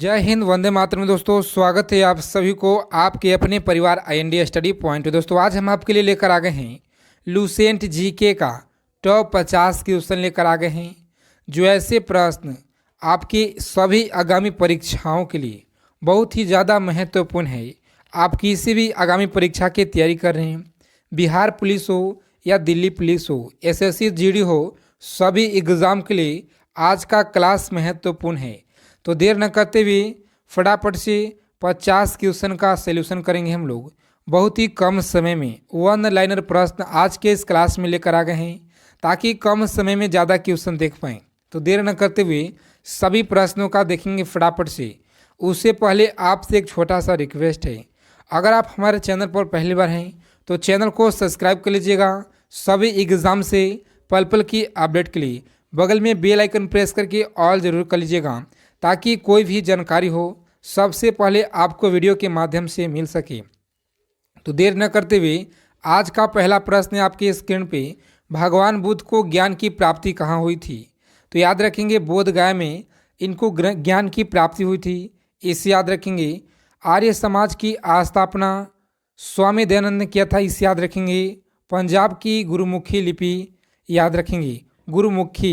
जय हिंद, वंदे मातरम। दोस्तों, स्वागत है आप सभी को आपके अपने परिवार आईएनडी स्टडी पॉइंट। दोस्तों, आज हम आपके लिए लेकर आ गए हैं लुसेंट जीके का टॉप 50 क्वेश्चन लेकर आ गए हैं, जो ऐसे प्रश्न आपकी सभी आगामी परीक्षाओं के लिए बहुत ही ज़्यादा महत्वपूर्ण है। आप किसी भी आगामी परीक्षा की तैयारी कर रहे हैं, बिहार पुलिस हो या दिल्ली पुलिस हो, एसएससी जीडी हो, सभी एग्ज़ाम के लिए आज का क्लास महत्वपूर्ण है। तो देर न करते हुए फटाफट से 50 क्वेश्चन का सलूशन करेंगे हम लोग बहुत ही कम समय में। वन लाइनर प्रश्न आज के इस क्लास में लेकर आ गए हैं ताकि कम समय में ज़्यादा क्वेश्चन देख पाएँ। तो देर न करते हुए सभी प्रश्नों का देखेंगे फटाफट से। उससे पहले आपसे एक छोटा सा रिक्वेस्ट है, अगर आप हमारे चैनल पर पहली बार हैं तो चैनल को सब्सक्राइब कर लीजिएगा। सभी एग्ज़ाम से पल पल की अपडेट के लिए बगल में बेल आइकन प्रेस करके ऑल ज़रूर कर लीजिएगा, ताकि कोई भी जानकारी हो सबसे पहले आपको वीडियो के माध्यम से मिल सके। तो देर न करते हुए आज का पहला प्रश्न है आपके स्क्रीन पे, भगवान बुद्ध को ज्ञान की प्राप्ति कहाँ हुई थी? तो याद रखेंगे बोध गया में इनको ज्ञान की प्राप्ति हुई थी। इसे याद रखेंगे। आर्य समाज की स्थापना स्वामी दयानंद ने किया था, इसे याद रखेंगे। पंजाब की गुरुमुखी लिपि याद रखेंगे, गुरुमुखी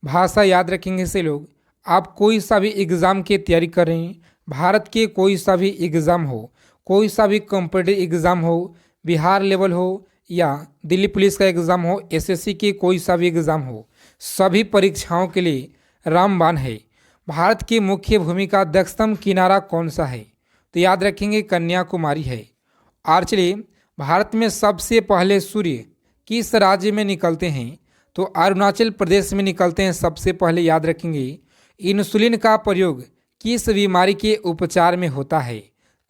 भाषा याद रखेंगे। से लोग आप कोई सा भी एग्ज़ाम की तैयारी कर रहे हैं, भारत के कोई सा भी एग्ज़ाम हो, कोई सा भी कॉम्पिटिटिव एग्ज़ाम हो, बिहार लेवल हो या दिल्ली पुलिस का एग्ज़ाम हो, एसएससी के कोई सा भी एग्ज़ाम हो, सभी परीक्षाओं के लिए रामबाण है। भारत की मुख्य भूमि का दक्षिणतम किनारा कौन सा है? तो याद रखेंगे कन्याकुमारी है। और चलिए, भारत में सबसे पहले सूर्य किस राज्य में निकलते हैं? तो अरुणाचल प्रदेश में निकलते हैं सबसे पहले। याद रखेंगे। इंसुलिन का प्रयोग किस बीमारी के उपचार में होता है?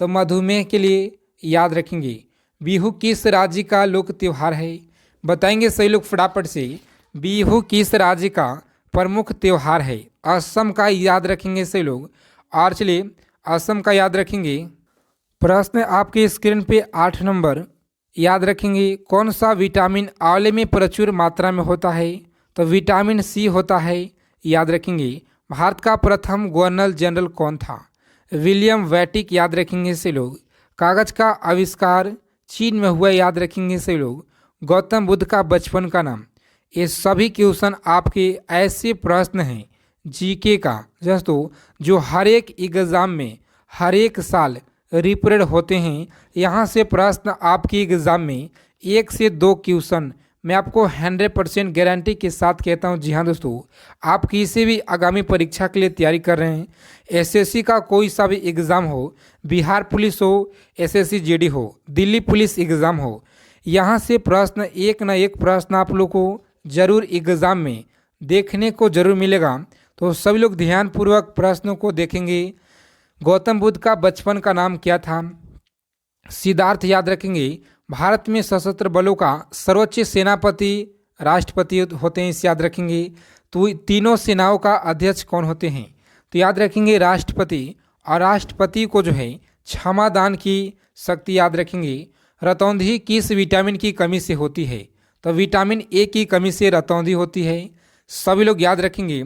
तो मधुमेह के लिए। याद रखेंगे। बिहू किस राज्य का लोक त्यौहार है? बताएंगे सही लोग फटाफट से। बिहू किस राज्य का प्रमुख त्यौहार है? असम का। याद रखेंगे सही लोग। और चलिए, असम का याद रखेंगे। प्रश्न आपके स्क्रीन पे 8 नंबर। याद रखेंगे कौन सा विटामिन आंवले में प्रचुर मात्रा में होता है? तो विटामिन सी होता है। याद रखेंगे। भारत का प्रथम गवर्नर जनरल कौन था? विलियम वैटिक। याद रखेंगे से लोग। कागज का आविष्कार चीन में हुआ। याद रखेंगे से लोग। गौतम बुद्ध का बचपन का नाम। ये सभी क्वेश्चन आपके ऐसे प्रश्न हैं जीके का दोस्तों, जो हर एक एग्ज़ाम में हर एक साल रिपीटेड होते हैं। यहाँ से प्रश्न आपकी एग्ज़ाम में 1 से 2 क्वेश्चन मैं आपको 100% गारंटी के साथ कहता हूँ। जी हाँ दोस्तों, आप किसी भी आगामी परीक्षा के लिए तैयारी कर रहे हैं, एसएससी का कोई सा भी एग्ज़ाम हो, बिहार पुलिस हो, एसएससी जीडी हो, दिल्ली पुलिस एग्ज़ाम हो, यहाँ से प्रश्न एक न एक प्रश्न आप लोग को ज़रूर एग्ज़ाम में देखने को ज़रूर मिलेगा। तो सभी लोग ध्यानपूर्वक प्रश्नों को देखेंगे। गौतम बुद्ध का बचपन का नाम क्या था? सिद्धार्थ। याद रखेंगे। भारत में सशस्त्र बलों का सर्वोच्च सेनापति राष्ट्रपति होते हैं, इसे याद रखेंगे। तो तीनों सेनाओं का अध्यक्ष कौन होते हैं? तो याद रखेंगे राष्ट्रपति। और राष्ट्रपति को जो है क्षमादान की शक्ति। याद रखेंगे। रतौंधी किस विटामिन की कमी से होती है? तो विटामिन ए की कमी से रतौंधी होती है। सभी लोग याद रखेंगे।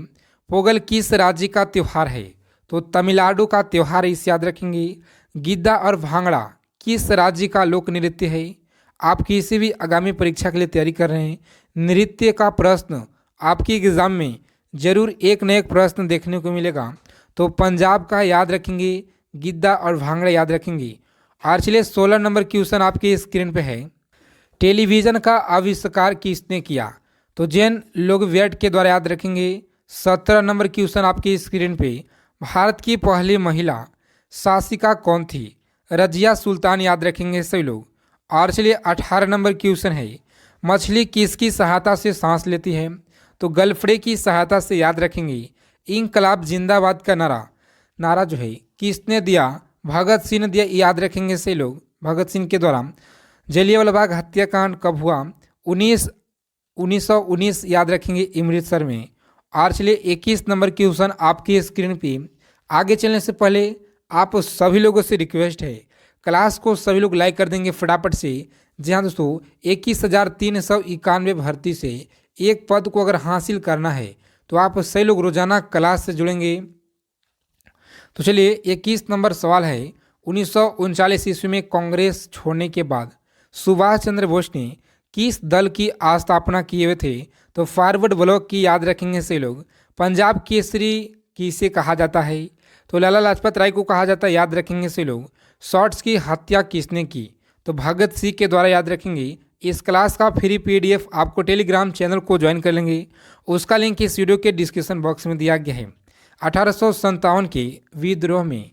पोगल किस राज्य का त्यौहार है? तो तमिलनाडु का त्यौहार है, इसे याद रखेंगे। गिद्दा और भांगड़ा किस राज्य का लोक नृत्य है? आप किसी भी आगामी परीक्षा के लिए तैयारी कर रहे हैं, नृत्य का प्रश्न आपकी एग्ज़ाम में जरूर एक न एक प्रश्न देखने को मिलेगा। तो पंजाब का याद रखेंगे, गिद्दा और भांगड़ा याद रखेंगे। और चलिए 16 नंबर क्वेश्चन आपके स्क्रीन पे है। टेलीविज़न का आविष्कार किसने किया? तो जैन लोगवेट के द्वारा। याद रखेंगे। 17 नंबर क्वेश्चन आपकी स्क्रीन पे, भारत की पहली महिला शासिका कौन थी? रजिया सुल्तान। याद रखेंगे सभी लोग। और चलिए 18 नंबर क्वेश्चन है, मछली किसकी सहायता से सांस लेती है? तो गलफड़े की सहायता से। याद रखेंगे। इंकलाब जिंदाबाद का नारा जो है किसने दिया? भगत सिंह ने दिया। याद रखेंगे सही लोग। भगत सिंह के द्वारा। जलियांवाला बाग हत्याकांड कब हुआ? 1919। याद रखेंगे अमृतसर में। और चलिए 21 नंबर क्वेश्चन आपकी स्क्रीन पे। आगे चलने से पहले आप सभी लोगों से रिक्वेस्ट है, क्लास को सभी लोग लाइक कर देंगे फटाफट से। जी हाँ दोस्तों, 21,391 भर्ती से एक पद को अगर हासिल करना है तो आप सही लोग रोजाना क्लास से जुड़ेंगे। तो चलिए 21 नंबर सवाल है, 1939 ईस्वी में कांग्रेस छोड़ने के बाद सुभाष चंद्र बोस ने किस दल की स्थापना किए हुए थे? तो फॉरवर्ड ब्लॉक की याद रखेंगे से लोग। पंजाब केसरी किसे कहा जाता है? तो लाला लाजपत राय को कहा जाता है, याद रखेंगे से लोग। शॉर्ट्स की हत्या किसने की? तो भगत सिंह के द्वारा, याद रखेंगे। इस क्लास का फ्री पीडीएफ आपको टेलीग्राम चैनल को ज्वाइन कर लेंगे, उसका लिंक इस वीडियो के डिस्क्रिप्शन बॉक्स में दिया गया है। 1857 के विद्रोह में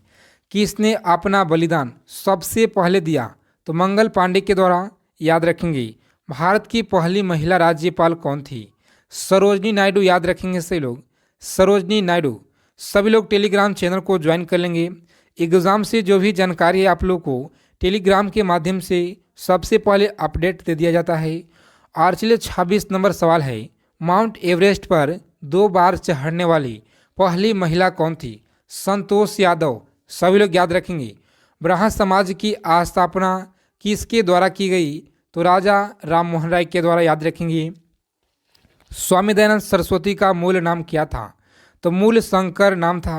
किसने अपना बलिदान सबसे पहले दिया? तो मंगल पांडे के द्वारा, याद रखेंगे। भारत की पहली महिला राज्यपाल कौन थी? सरोजनी नायडू, याद रखेंगे से लोग। सरोजनी नायडू। सभी लोग टेलीग्राम चैनल को ज्वाइन कर लेंगे। एग्ज़ाम से जो भी जानकारी है आप लोग को टेलीग्राम के माध्यम से सबसे पहले अपडेट दे दिया जाता है। और चलिए 26 नंबर सवाल है, माउंट एवरेस्ट पर 2 बार चढ़ने वाली पहली महिला कौन थी? संतोष यादव। सभी लोग याद रखेंगे। ब्रह्म समाज की स्थापना किसके द्वारा की गई? तो राजा राम मोहन राय के द्वारा, याद रखेंगे। स्वामी दयानंद सरस्वती का मूल नाम क्या था? तो मूल शंकर नाम था,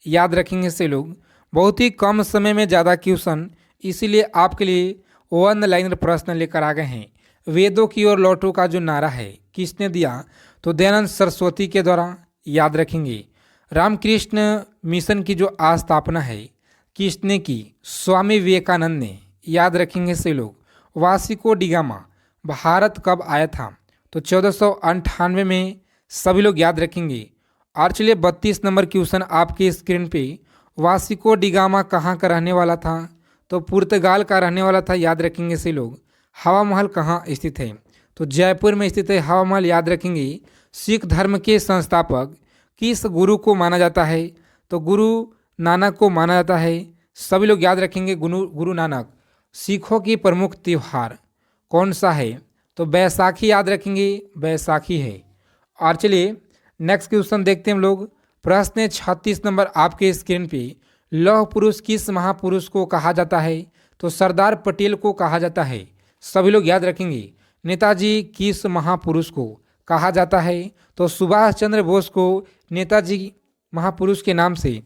याद रखेंगे से लोग। बहुत ही कम समय में ज़्यादा क्वेश्चन, इसीलिए आपके लिए वन लाइनर प्रश्न लेकर आ गए हैं। वेदों की ओर लौटो का जो नारा है किसने दिया? तो दयानंद सरस्वती के द्वारा, याद रखेंगे। रामकृष्ण मिशन की जो स्थापना है किसने की? स्वामी विवेकानंद ने, याद रखेंगे से लोग। वास्को डी गामा भारत कब आया था? तो 1498 में, सभी लोग याद रखेंगे। और चलिए 32 नंबर क्वेश्चन आपके स्क्रीन पे, वास्को डी गामा कहाँ का रहने वाला था? तो पुर्तगाल का रहने वाला था, याद रखेंगे से लोग। हवा महल कहाँ स्थित है? तो जयपुर में स्थित है हवा महल, याद रखेंगे। सिख धर्म के संस्थापक किस गुरु को माना जाता है? तो गुरु नानक को माना जाता है, सभी लोग याद रखेंगे। गुरु नानक। सिखों की प्रमुख त्यौहार कौन सा है? तो बैसाखी, याद रखेंगे। बैसाखी है। और चलिए नेक्स्ट क्वेश्चन देखते हैं हम लोग। प्रश्न 36 नंबर आपके स्क्रीन पे, लौह पुरुष किस महापुरुष को कहा जाता है? तो सरदार पटेल को कहा जाता है, सभी लोग याद रखेंगे। नेताजी किस महापुरुष को कहा जाता है? तो सुभाष चंद्र बोस को नेताजी महापुरुष के नाम से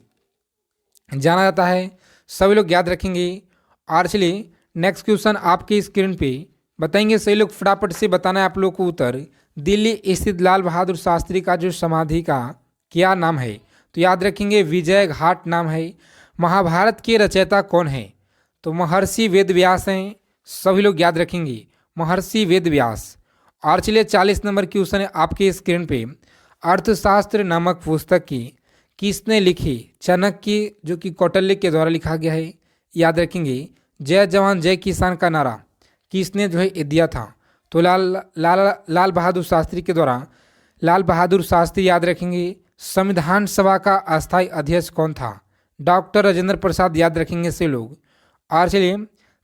जाना जाता है, सभी लोग याद रखेंगे। और चलिए नेक्स्ट क्वेश्चन आपके स्क्रीन पे बताएंगे, सही लोग फटाफट से बताना है आप लोग को उत्तर। दिल्ली स्थित लाल बहादुर शास्त्री का जो समाधि का क्या नाम है? तो याद रखेंगे विजय घाट नाम है। महाभारत के रचयिता कौन है? तो महर्षि वेद व्यास हैं, सभी लोग याद रखेंगे। महर्षि वेद व्यास। और चलिए 40 नंबर क्वेश्चन है आपके स्क्रीन पे, अर्थशास्त्र नामक पुस्तक की किसने लिखी? चाणक्य, जो कि कौटिल्य के द्वारा लिखा गया है, याद रखेंगे। जय जवान जय किसान का नारा किसने जो है दिया था? तो लाल बहादुर शास्त्री के द्वारा, लाल बहादुर शास्त्री, याद रखेंगे। संविधान सभा का अस्थायी अध्यक्ष कौन था? डॉक्टर राजेंद्र प्रसाद, याद रखेंगे से लोग। और चलिए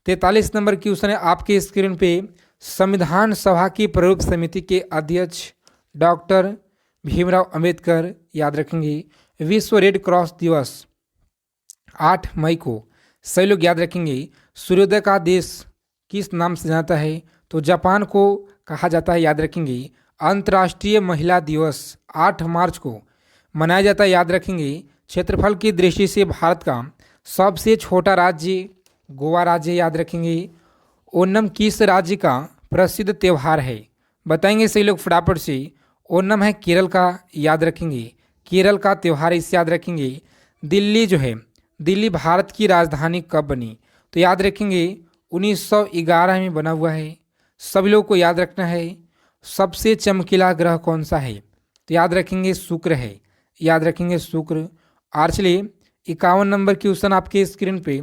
43 नंबर क्वेश्चन है आपके स्क्रीन पे, संविधान सभा की प्रारूप समिति के अध्यक्ष डॉक्टर भीमराव अंबेडकर, याद रखेंगे। विश्व रेड क्रॉस दिवस 8 मई को, सभी लोग याद रखेंगे। सूर्योदय का देश किस नाम से जाता है? तो जापान को कहा जाता है, याद रखेंगे। अंतर्राष्ट्रीय महिला दिवस 8 मार्च को मनाया जाता है, याद रखेंगे। क्षेत्रफल की दृष्टि से भारत का सबसे छोटा राज्य गोवा राज्य, याद रखेंगे। ओणम किस राज्य का प्रसिद्ध त्यौहार है? बताएंगे सही लोग फटाफट से। ओणम है केरल का, याद रखेंगे। केरल का त्यौहार, इसे याद रखेंगे। दिल्ली जो है, दिल्ली भारत की राजधानी कब बनी? तो याद रखेंगे 1911 में बना हुआ है, सभी लोग को याद रखना है। सबसे चमकीला ग्रह कौन सा है? तो याद रखेंगे शुक्र है, याद रखेंगे शुक्र। और चलिए 51 नंबर क्वेश्चन आपके स्क्रीन पे,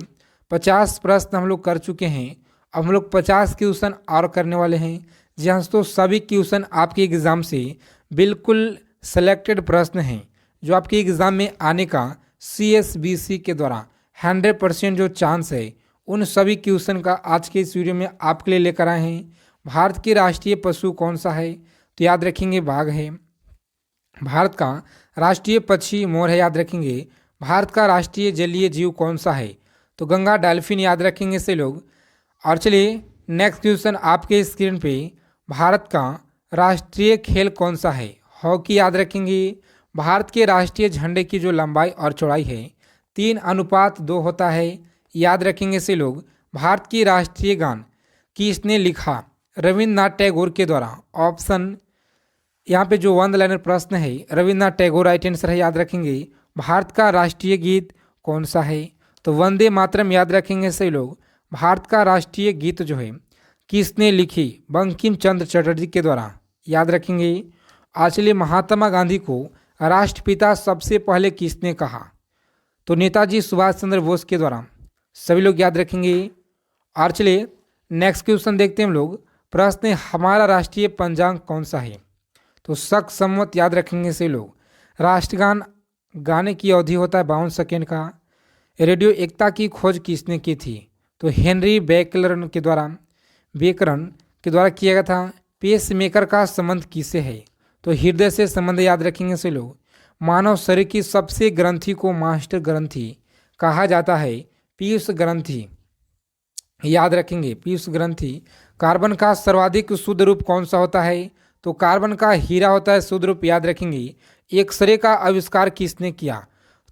50 प्रश्न हम लोग कर चुके हैं, अब हम लोग 50 क्वेश्चन और करने वाले हैं। जी हाँ दोस्तों, सभी क्वेश्चन आपके एग्ज़ाम से बिल्कुल सेलेक्टेड प्रश्न हैं जो आपके एग्ज़ाम में आने का CSBC के द्वारा 100% जो चांस है, उन सभी क्वेश्चन का आज के इस वीडियो में आपके लिए लेकर आए हैं। भारत के राष्ट्रीय पशु कौन सा है? तो याद रखेंगे बाघ है। भारत का राष्ट्रीय पक्षी मोर है, याद रखेंगे। भारत का राष्ट्रीय जलीय जीव कौन सा है? तो गंगा डॉल्फिन, याद रखेंगे से लोग। और चलिए नेक्स्ट क्वेश्चन आपके स्क्रीन पे, भारत का राष्ट्रीय खेल कौन सा है? हॉकी, याद रखेंगे। भारत के राष्ट्रीय झंडे की जो लंबाई और चौड़ाई है 3:2 होता है। याद रखेंगे से लोग। भारत की राष्ट्रीय गान किसने लिखा? रविन्द्रनाथ टैगोर के द्वारा। ऑप्शन यहाँ पे जो 1 लाइनर प्रश्न है, रविन्द्रनाथ टैगोर राइट आंसर है। याद रखेंगे। भारत का राष्ट्रीय गीत कौन सा है? तो वंदे मातरम। याद रखेंगे सही लोग। भारत का राष्ट्रीय गीत जो है किसने लिखी? बंकिम चंद्र चटर्जी के द्वारा। याद रखेंगे। आज चलिए, महात्मा गांधी को राष्ट्रपिता सबसे पहले किसने कहा? तो नेताजी सुभाष चंद्र बोस के द्वारा। सभी लोग याद रखेंगे। और चलिए नेक्स्ट क्वेश्चन देखते हैं हम लोग। प्रश्न है, हमारा राष्ट्रीय पंचांग कौन सा है? तो शक संवत। याद रखेंगे से लोग। राष्ट्रगान गाने की अवधि होता है 52 सेकेंड का। रेडियो एकता की खोज किसने की थी? तो हेनरी बेकरन के द्वारा किया गया था। पेस मेकर का संबंध किससे है? तो हृदय से संबंध। याद रखेंगे से लोग। मानव शरीर की सबसे ग्रंथि को मास्टर ग्रंथि कहा जाता है? पीयूष ग्रंथि। याद रखेंगे, पीयूष ग्रंथि। कार्बन का सर्वाधिक शुद्ध रूप कौन सा होता है? तो कार्बन का हीरा होता है शुद्ध रूप। याद रखेंगे। एक्सरे का आविष्कार किसने किया?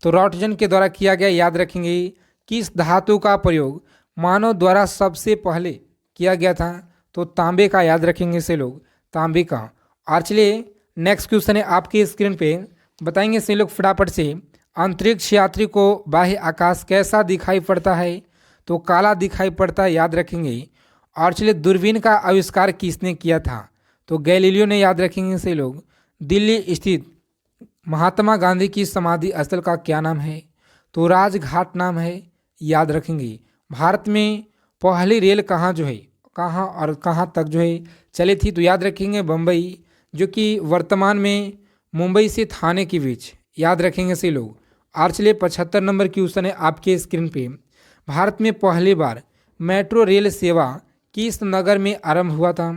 तो रॉटजन के द्वारा किया गया। याद रखेंगे। किस धातु का प्रयोग मानव द्वारा सबसे पहले किया गया था? तो तांबे का। याद रखेंगे से लोग। तांबे का। और चलिए नेक्स्ट क्वेश्चन है आपके स्क्रीन पे। बताएंगे से लोग फटाफट से। अंतरिक्ष यात्री को बाह्य आकाश कैसा दिखाई पड़ता है? तो काला दिखाई पड़ता है। याद रखेंगे। और चलिए, दूरबीन का आविष्कार किसने किया था? तो गैलीलियो ने। याद रखेंगे से लोग। दिल्ली स्थित महात्मा गांधी की समाधि स्थल का क्या नाम है? तो राजघाट नाम है। याद रखेंगे। भारत में पहली रेल कहाँ और कहाँ तक चली थी? तो याद रखेंगे बम्बई, जो कि वर्तमान में मुंबई से थाने के बीच। याद रखेंगे से लोग। और चलिए 75 नंबर क्वेश्चन है आपके स्क्रीन पे। भारत में पहली बार मेट्रो रेल सेवा किस नगर में आरंभ हुआ था?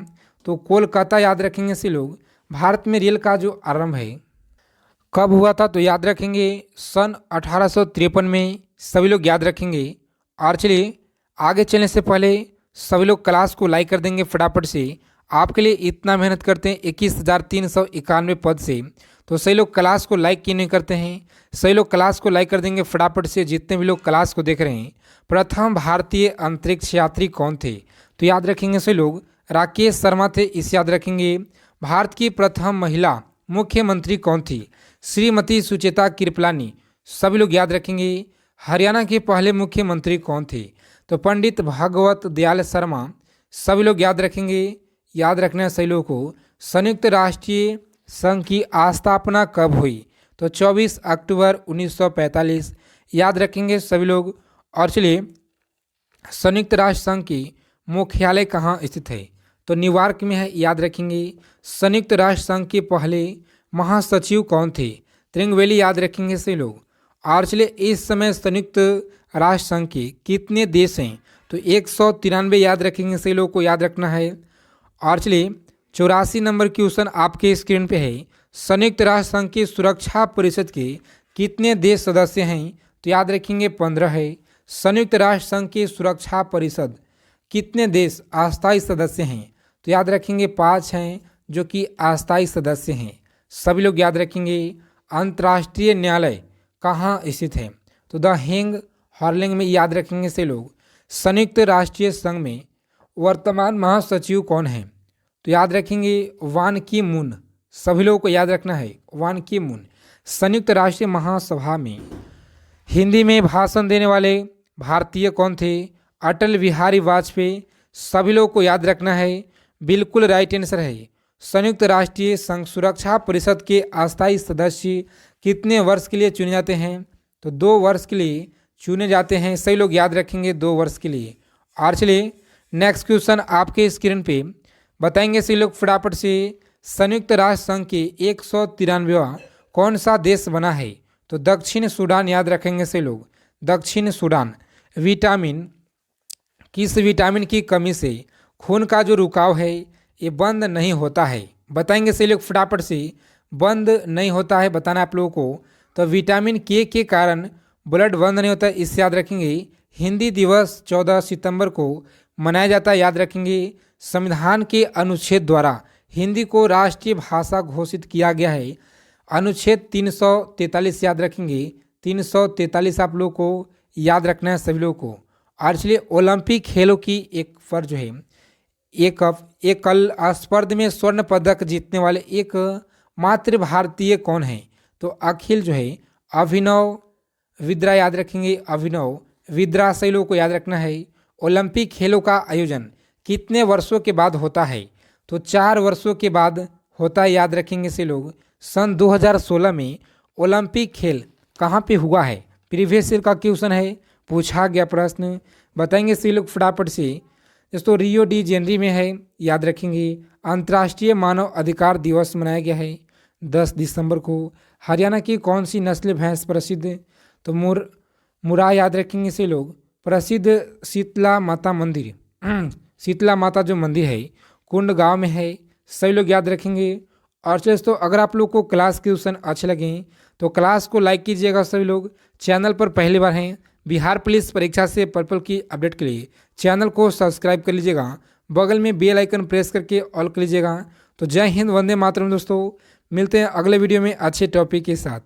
तो कोलकाता। याद रखेंगे से लोग। भारत में रेल का जो आरंभ है कब हुआ था? तो याद रखेंगे सन 1853 में। सभी लोग याद रखेंगे। और चलिए आगे चलने से पहले सभी लोग क्लास को लाइक कर देंगे फटाफट से। आपके लिए इतना मेहनत करते हैं 21,391 पद से, तो सही लोग क्लास को लाइक क्यों नहीं करते हैं? सही लोग क्लास को लाइक कर देंगे फटाफट से, जितने भी लोग क्लास को देख रहे हैं। प्रथम भारतीय अंतरिक्ष यात्री कौन थे? तो याद रखेंगे सही लोग। राकेश शर्मा थे। इसे याद रखेंगे। भारत की प्रथम महिला मुख्यमंत्री कौन थी? श्रीमती सुचेता कृपलानी। सभी लोग याद रखेंगे। हरियाणा के पहले मुख्यमंत्री कौन थे? तो पंडित भगवत दयाल शर्मा। सभी लोग याद रखेंगे। याद रखना सही लोगों को। संयुक्त राष्ट्रीय संघ की स्थापना कब हुई? तो 24 अक्टूबर 1945। याद रखेंगे सभी लोग। और चलिए, संयुक्त राष्ट्र संघ की मुख्यालय कहाँ स्थित है? तो न्यूयॉर्क में है। याद रखेंगे। संयुक्त राष्ट्र संघ के पहले महासचिव कौन थे? त्रिंगवेली। याद रखेंगे सही लोग। और चलिए, इस समय संयुक्त राष्ट्र संघ के कितने देश हैं? तो 193। याद रखेंगे सही लोग को। याद रखना है। और चलिए 84 नंबर क्वेश्चन आपके स्क्रीन पे है। संयुक्त राष्ट्र संघ की सुरक्षा परिषद के कितने देश सदस्य हैं? तो याद रखेंगे 15 है। संयुक्त राष्ट्र संघ की सुरक्षा परिषद कितने देश अस्थायी सदस्य हैं? तो याद रखेंगे 5 हैं जो कि अस्थायी सदस्य हैं। सभी लोग याद रखेंगे। अंतर्राष्ट्रीय न्यायालय कहाँ स्थित है? तो द हेग हार्लिंग में। याद रखेंगे से लोग। संयुक्त राष्ट्रीय संघ में वर्तमान महासचिव कौन है? तो याद रखेंगे वान की मून। सभी लोगों को याद रखना है वान की मून। संयुक्त राष्ट्रीय महासभा में हिंदी में भाषण देने वाले भारतीय कौन थे? अटल बिहारी वाजपेयी। सभी लोगों को याद रखना है। बिल्कुल राइट आंसर है। संयुक्त राष्ट्रीय संघ सुरक्षा परिषद के अस्थायी सदस्य कितने वर्ष के लिए चुने जाते हैं? तो 2 वर्ष के लिए चुने जाते हैं। सही लोग याद रखेंगे 2 वर्ष के लिए। और चलिए नेक्स्ट क्वेश्चन आपके स्क्रीन पे बताएंगे सही लोग फटाफट से। संयुक्त राष्ट्र संघ के 193वां कौन सा देश बना है? तो दक्षिण सूडान। याद रखेंगे सही लोग। दक्षिण सूडान। किस विटामिन की कमी से खून का जो रुकाव है ये बंद नहीं होता है? बताएंगे सही लोग फटाफट से। बंद नहीं होता है बताना आप लोगों को। तो विटामिन के कारण ब्लड बंद नहीं होता है। इससे याद रखेंगे। हिंदी दिवस 14 सितंबर को मनाया जाता है। याद रखेंगे। संविधान के अनुच्छेद द्वारा हिंदी को राष्ट्रीय भाषा घोषित किया गया है। अनुच्छेद 343। याद रखेंगे। 343 आप लोग को याद रखना है सभी लोगों को। और चलिए ओलंपिक खेलों की एक पर जो है एक कल स्पर्ध में स्वर्ण पदक जीतने वाले एक मात्र भारतीय कौन है? तो अखिल जो है अभिनव विद्रा याद रखेंगे, अभिनव विद्रा सही लोगों को याद रखना है। ओलंपिक खेलों का आयोजन कितने वर्षों के बाद होता है? तो 4 वर्षों के बाद होता है, याद रखेंगे से लोग। सन 2016 में ओलंपिक खेल कहाँ पे हुआ है? प्रीवियस ईयर का क्वेश्चन है, पूछा गया प्रश्न, बताएंगे से लोग फटाफट से। दोस्तों रियो डी जेनरी में है, याद रखेंगे। अंतर्राष्ट्रीय मानव अधिकार दिवस मनाया गया है 10 दिसंबर को। हरियाणा की कौन सी नस्ल भैंस प्रसिद्ध? तो मुरा याद रखेंगे से लोग। प्रसिद्ध शीतला माता मंदिर शीतला माता जो मंदिर है कुंड गांव में है, सभी लोग याद रखेंगे। और दोस्तों अगर आप लोग को क्लास के क्वेश्चन अच्छे लगे तो क्लास को लाइक कीजिएगा सभी लोग। चैनल पर पहली बार हैं, बिहार पुलिस परीक्षा से पर्पल की अपडेट के लिए चैनल को सब्सक्राइब कर लीजिएगा, बगल में बेल आइकन प्रेस करके ऑल कर लीजिएगा। तो जय हिंद, वंदे मातरम दोस्तों, मिलते हैं अगले वीडियो में अच्छे टॉपिक के साथ।